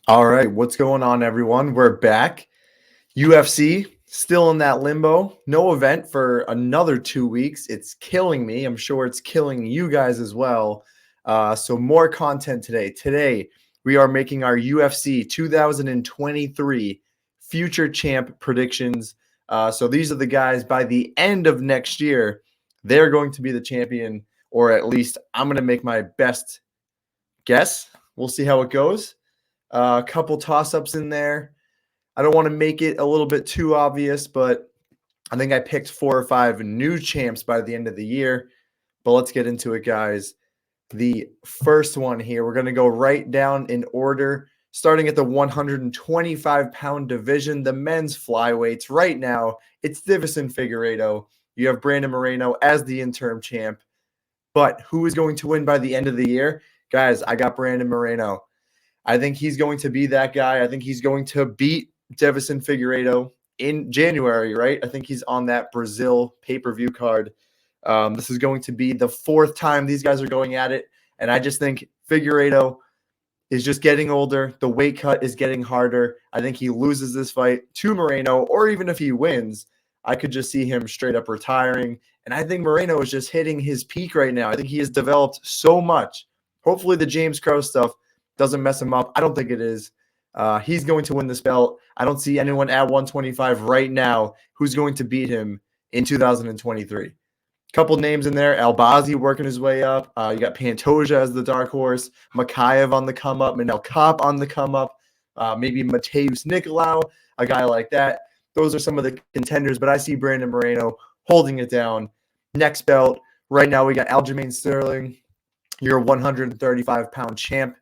All right, what's going on, everyone? We're back. UFC still in that limbo. No event for another 2 weeks. It's killing me. I'm sure it's killing you guys as well. So more content today. Today we are making our UFC 2023 future champ predictions. So these are the guys by the end of next year. They're going to be the champion, or at least I'm going to make my best guess. We'll see how it goes. A couple toss-ups in there. I don't want to make it a little bit too obvious, but I think I picked 4 or 5 new champs by the end of the year. But let's get into it, guys. The first one here, we're going to go right down in order, starting at the 125-pound division, the men's flyweights. Right now, it's Deiveson Figueiredo. You have Brandon Moreno as the interim champ. But who is going to win by the end of the year? Guys, I got Brandon Moreno. I think he's going to be that guy. I think he's going to beat Deiveson Figueiredo in January, right? I think he's on that Brazil pay-per-view card. This is going to be the 4th time these guys are going at it. And I just think Figueiredo is just getting older. The weight cut is getting harder. I think he loses this fight to Moreno, or even if he wins, I could just see him straight up retiring. And I think Moreno is just hitting his peak right now. I think he has developed so much. Hopefully the James Crow stuff doesn't mess him up. I don't think it is. He's going to win this belt. I don't see anyone at 125 right now who's going to beat him in 2023. Couple names in there. Albazi working his way up. You got Pantoja as the dark horse. Makhachev on the come up. Manel Kopp on the come up. Maybe Mateus Nicolau, a guy like that. Those are some of the contenders, but I see Brandon Moreno holding it down. Next belt. Right now we got Aljamain Sterling, your 135-pound champ.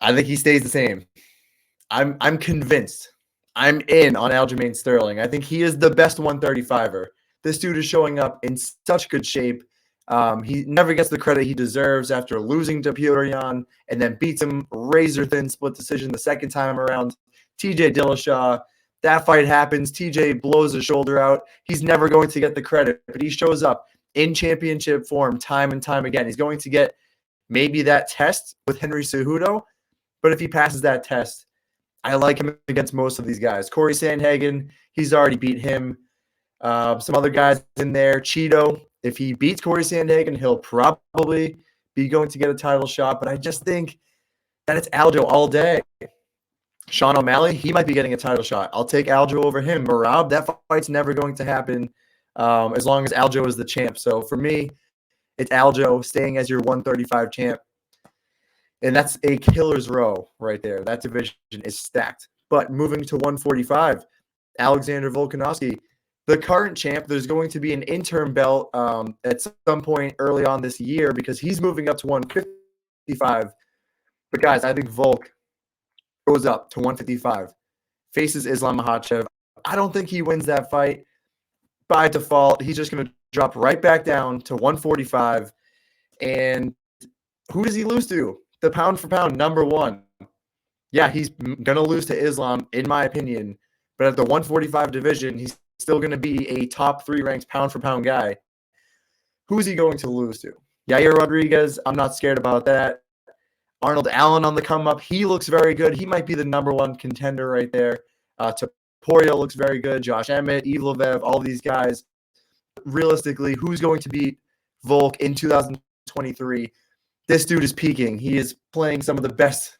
I think he stays the same. I'm convinced. I'm in on Aljamain Sterling. I think he is the best 135er. This dude is showing up in such good shape. He never gets the credit he deserves after losing to Petr Yan and then beats him razor-thin split decision the second time around. TJ Dillashaw, that fight happens. TJ blows his shoulder out. He's never going to get the credit, but he shows up in championship form time and time again. He's going to get maybe that test with Henry Cejudo, but if he passes that test, I like him against most of these guys. Corey Sandhagen, he's already beat him. Some other guys in there. Cheeto, if he beats Corey Sandhagen, he'll probably be going to get a title shot. But I just think that it's Aljo all day. Sean O'Malley, he might be getting a title shot. I'll take Aljo over him. Marab, that fight's never going to happen as long as Aljo is the champ. So for me, it's Aljo staying as your 135 champ. And that's a killer's row right there. That division is stacked. But moving to 145, Alexander Volkanovski, the current champ. There's going to be an interim belt at some point early on this year because he's moving up to 155. But, guys, I think Volk goes up to 155, faces Islam Makhachev. I don't think he wins that fight by default. He's just going to drop right back down to 145. And who does he lose to? The pound-for-pound number 1. Yeah, he's going to lose to Islam, in my opinion. But at the 145 division, he's still going to be a top 3 ranked pound-for-pound guy. Who is he going to lose to? Yair Rodriguez, I'm not scared about that. Arnold Allen on the come-up. He looks very good. He might be the number 1 contender right there. Topuria looks very good. Josh Emmett, Yves Levev, all these guys. Realistically, who's going to beat Volk in 2023? This dude is peaking. He is playing some of the best.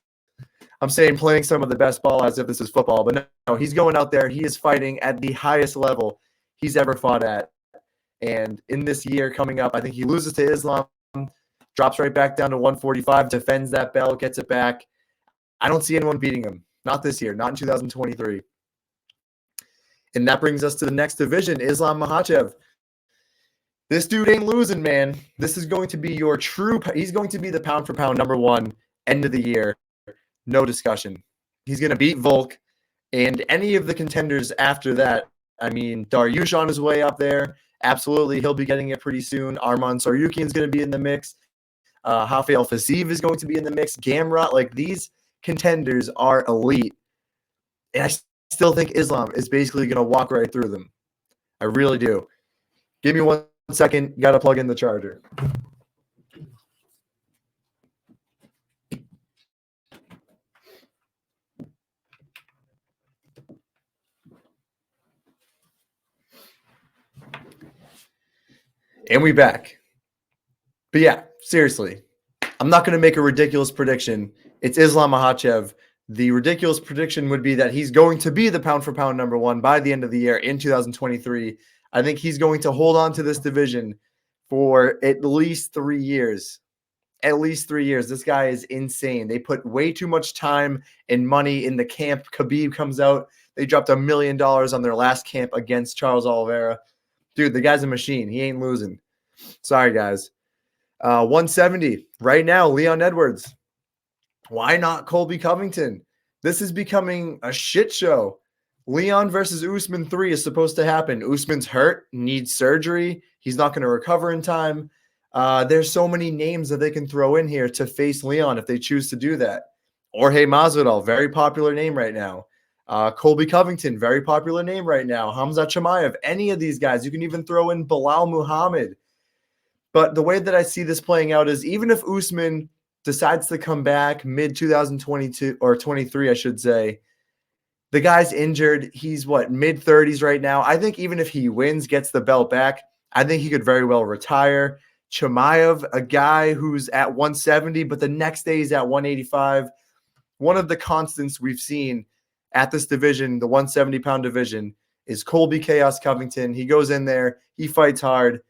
I'm saying playing some of the best ball as if this is football, but no, he's going out there. He is fighting at the highest level he's ever fought at. And in this year coming up, I think he loses to Islam, drops right back down to 145, defends that belt, gets it back. I don't see anyone beating him. Not this year, not in 2023. And that brings us to the next division, Islam Makhachev. This dude ain't losing, man. This is going to be your true – he's going to be the pound-for-pound number 1 end of the year. No discussion. He's going to beat Volk and any of the contenders after that. I mean, Dariush on his way up there. Absolutely. He'll be getting it pretty soon. Arman Saryukian is going to be in the mix. Rafael Fiziev is going to be in the mix. Gamrot, like these contenders are elite. And I still think Islam is basically going to walk right through them. I really do. Give me 1 second. Got to plug in the charger. And we back. But yeah, seriously, I'm not going to make a ridiculous prediction. It's Islam Makhachev. The ridiculous prediction would be that he's going to be the pound for pound number one by the end of the year in 2023. I think he's going to hold on to this division for at least 3 years. At least 3 years. This guy is insane. They put way too much time and money in the camp. Khabib comes out. They dropped $1 million on their last camp against Charles Oliveira. Dude, the guy's a machine. He ain't losing. Sorry, guys. 170 right now, Leon Edwards. Why not Colby Covington? This is becoming a shit show. Leon versus Usman 3 is supposed to happen. Usman's hurt, needs surgery. He's not going to recover in time. There's so many names that they can throw in here to face Leon if they choose to do that. Jorge Masvidal, very popular name right now. Colby Covington, very popular name right now. Khamzat Chimaev, any of these guys. You can even throw in Bilal Muhammad. But the way that I see this playing out is even if Usman decides to come back mid-2022 or 23, I should say, the guy's injured. He's mid-30s right now. I think even if he wins, gets the belt back, I think he could very well retire. Chimaev, a guy who's at 170, but the next day he's at 185. One of the constants we've seen at this division, the 170-pound division, is Colby Chaos Covington. He goes in there. He fights hard.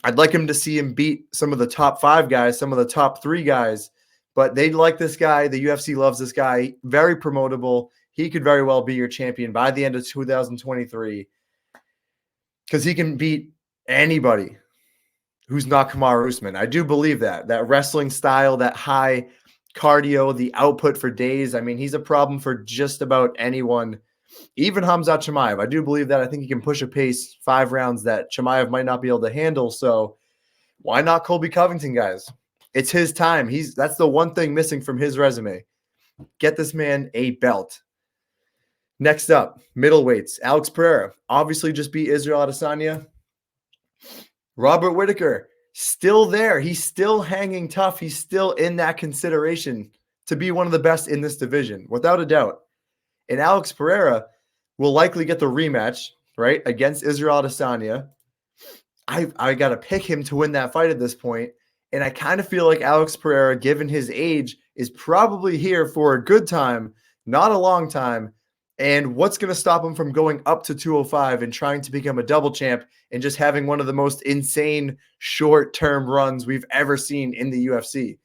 I'd like him to see him beat some of the top 5 guys, some of the top 3 guys, but they like this guy. The UFC loves this guy. Very promotable. He could very well be your champion by the end of 2023 because he can beat anybody who's not Kamaru Usman. I do believe that wrestling style, that high cardio, the output for days. I mean, he's a problem for just about anyone. Even Khamzat Chimaev, I do believe that. I think he can push a pace 5 rounds that Chimaev might not be able to handle. So why not Colby Covington, guys? It's his time. That's the one thing missing from his resume. Get this man a belt. Next up, middleweights. Alex Pereira obviously just beat Israel Adesanya. Robert Whittaker, still there. He's still hanging tough. He's still in that consideration to be one of the best in this division, without a doubt. And Alex Pereira will likely get the rematch, right, against Israel Adesanya. I got to pick him to win that fight at this point. And I kind of feel like Alex Pereira, given his age, is probably here for a good time, not a long time. And what's going to stop him from going up to 205 and trying to become a double champ and just having one of the most insane short-term runs we've ever seen in the UFC?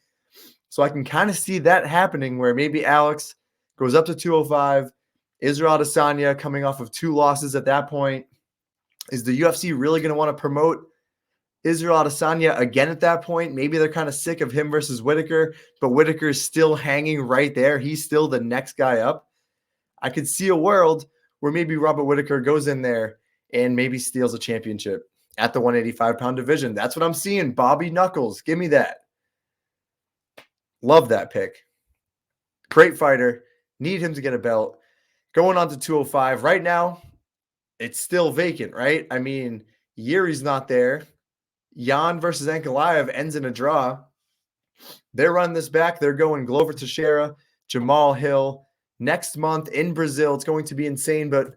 So I can kind of see that happening where maybe Alex goes up to 205. Israel Adesanya coming off of 2 losses at that point. Is the UFC really going to want to promote Israel Adesanya again at that point? Maybe they're kind of sick of him versus Whittaker, but Whittaker is still hanging right there. He's still the next guy up. I could see a world where maybe Robert Whittaker goes in there and maybe steals a championship at the 185-pound division. That's what I'm seeing. Bobby Knuckles. Give me that. Love that pick. Great fighter. Need him to get a belt. Going on to 205. Right now, it's still vacant, right? I mean, Yuri's not there. Jan versus Ankalaev ends in a draw. They're running this back. They're going Glover Teixeira, Jamal Hill. Next month in Brazil, it's going to be insane, but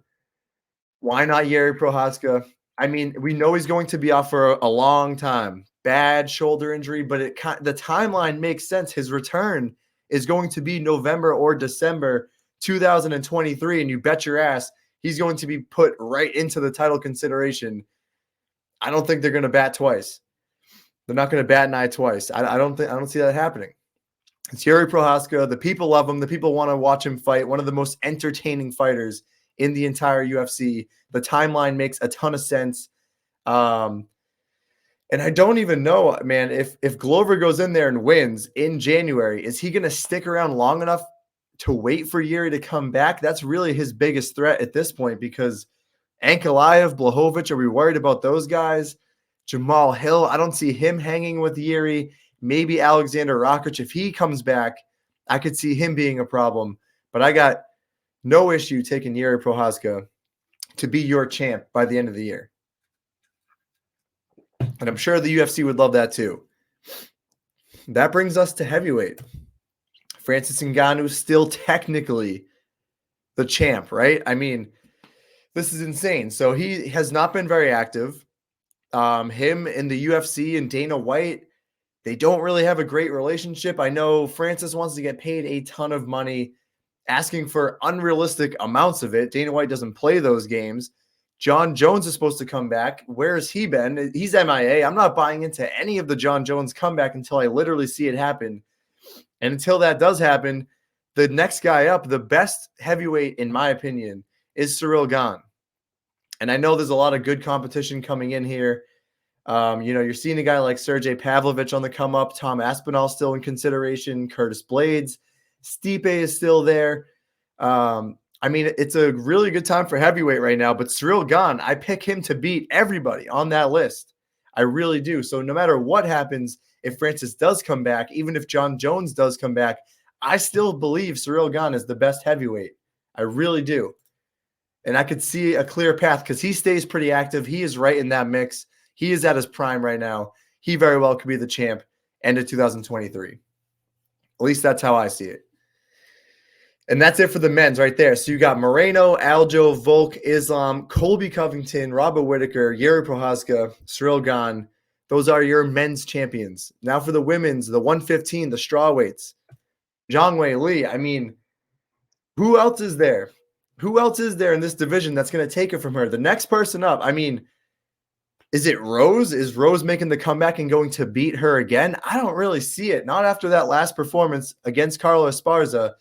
why not Yuri Prochazka? I mean, we know he's going to be off for a long time. Bad shoulder injury, but the timeline makes sense. His return is going to be November or December 2023, and you bet your ass he's going to be put right into the title consideration. I don't think they're going to bat twice. They're not going to bat an eye twice. I don't see that happening. It's Yuri Prochazka. The people love him. The people want to watch him fight. One of the most entertaining fighters in the entire UFC. The timeline makes a ton of sense. And I don't even know, man, if Glover goes in there and wins in January, is he going to stick around long enough to wait for Yuri to come back? That's really his biggest threat at this point because Ankalaev, Blachowicz, are we worried about those guys? Jamal Hill, I don't see him hanging with Yuri. Maybe Alexander Rakic, if he comes back, I could see him being a problem. But I got no issue taking Yuri Prochazka to be your champ by the end of the year. And I'm sure the UFC would love that too. That brings us to heavyweight. Francis Ngannou still technically the champ, right? I mean, this is insane. So he has not been very active. Him and the UFC and Dana White, they don't really have a great relationship. I know Francis wants to get paid a ton of money, asking for unrealistic amounts of it. Dana White doesn't play those games. John Jones is supposed to come back. Where has he been? He's MIA. I'm not buying into any of the John Jones comeback until I literally see it happen. And until that does happen, the next guy up, the best heavyweight, in my opinion, is Cyril Gane. And I know there's a lot of good competition coming in here. You're seeing a guy like Sergey Pavlovich on the come up, Tom Aspinall still in consideration, Curtis Blades, Stipe is still there. It's a really good time for heavyweight right now, but Cyril Gane, I pick him to beat everybody on that list. I really do. So no matter what happens, if Francis does come back, even if John Jones does come back, I still believe Cyril Gane is the best heavyweight. I really do. And I could see a clear path because he stays pretty active. He is right in that mix. He is at his prime right now. He very well could be the champ end of 2023. At least that's how I see it. And that's it for the men's right there. So you got Moreno, Aljo, Volk, Islam, Colby Covington, Robert Whittaker, Yuri Prohaska, Cyril Gane. Those are your men's champions. Now for the women's, the 115, the strawweights. Zhang Wei Li. I mean, who else is there? Who else is there in this division that's going to take it from her? The next person up, I mean, is it Rose? Is Rose making the comeback and going to beat her again? I don't really see it. Not after that last performance against Carla Esparza.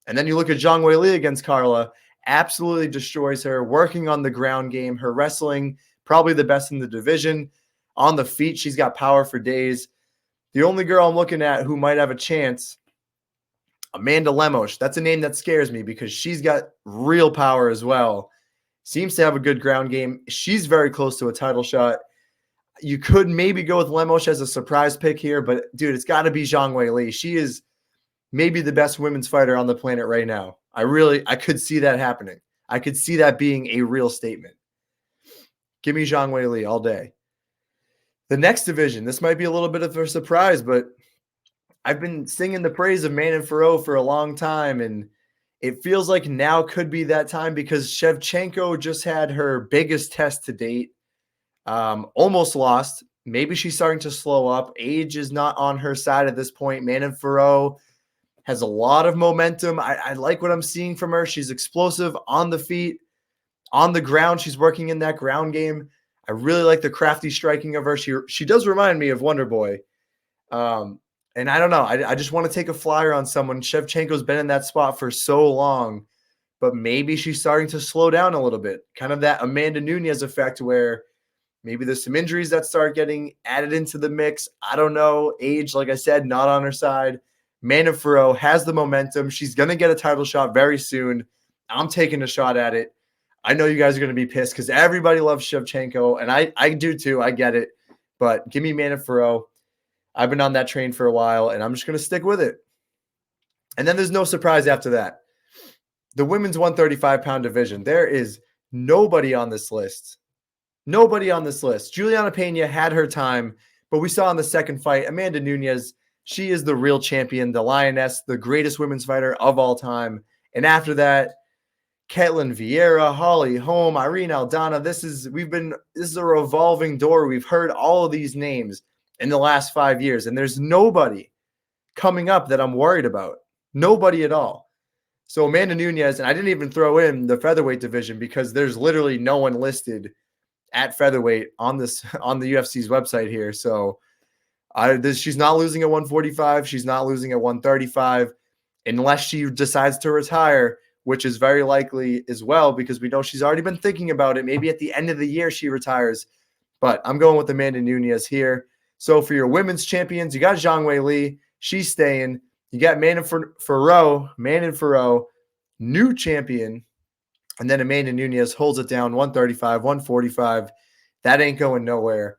And then you look at Zhang Wei Li against Carla, absolutely destroys her, working on the ground game. Her wrestling, probably the best in the division. On the feet, she's got power for days. The only girl I'm looking at who might have a chance, Amanda Lemos. That's a name that scares me because she's got real power as well. Seems to have a good ground game. She's very close to a title shot. You could maybe go with Lemos as a surprise pick here, but dude, it's got to be Zhang Wei Li. She is maybe the best women's fighter on the planet right now. I could see that happening. I could see that being a real statement. Give me Zhang Wei Li all day. The next division, this might be a little bit of a surprise, but I've been singing the praise of Manon Fiorot for a long time, and it feels like now could be that time because Shevchenko just had her biggest test to date. Almost lost. Maybe she's starting to slow up. Age is not on her side at this point. Manon Fiorot has a lot of momentum. I like what I'm seeing from her. She's explosive on the feet, on the ground. She's working in that ground game. I really like the crafty striking of her. She does remind me of Wonder Boy. And I don't know. I just want to take a flyer on someone. Shevchenko's been in that spot for so long, but maybe she's starting to slow down a little bit. Kind of that Amanda Nunes effect where maybe there's some injuries that start getting added into the mix. I don't know. Age, like I said, not on her side. Manon Fiorot has the momentum. She's going to get a title shot very soon. I'm taking a shot at it. I know you guys are going to be pissed because everybody loves Shevchenko, and I do too. I get it. But give me Manon Fiorot. I've been on that train for a while, and I'm just going to stick with it. And then there's no surprise after that. The women's 135-pound division, there is nobody on this list. Nobody on this list. Juliana Pena had her time, but we saw in the second fight, Amanda Nunes, she is the real champion, the lioness, the greatest women's fighter of all time. And after that, Ketlin Vieira, Holly Holm, Irene Aldana. This is a revolving door. We've heard all of these names in the last 5 years, and there's nobody coming up that I'm worried about. Nobody at all. So Amanda Nunes, and I didn't even throw in the featherweight division because there's literally no one listed at featherweight on the UFC's website here. So she's not losing at 145. She's not losing at 135 unless she decides to retire, which is very likely as well because we know she's already been thinking about it. Maybe at the end of the year she retires. But I'm going with Amanda Nunes here. So for your women's champions, you got Zhang Wei Li. She's staying. You got Manon Fiorot, new champion. And then Amanda Nunes holds it down, 135, 145. That ain't going nowhere.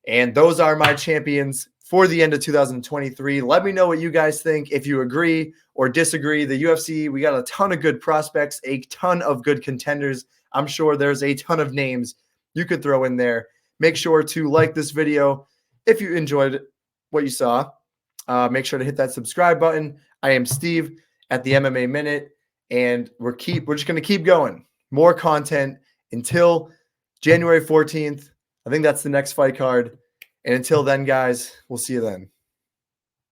And those are my champions for the end of 2023. Let me know what you guys think. If you agree or disagree, the UFC, we got a ton of good prospects, a ton of good contenders. I'm sure there's a ton of names you could throw in there. Make sure to like this video. If you enjoyed what you saw, make sure to hit that subscribe button. I am Steve at the MMA Minute, and we're just going to keep going. More content until January 14th. I think that's the next fight card. And until then, guys, we'll see you then.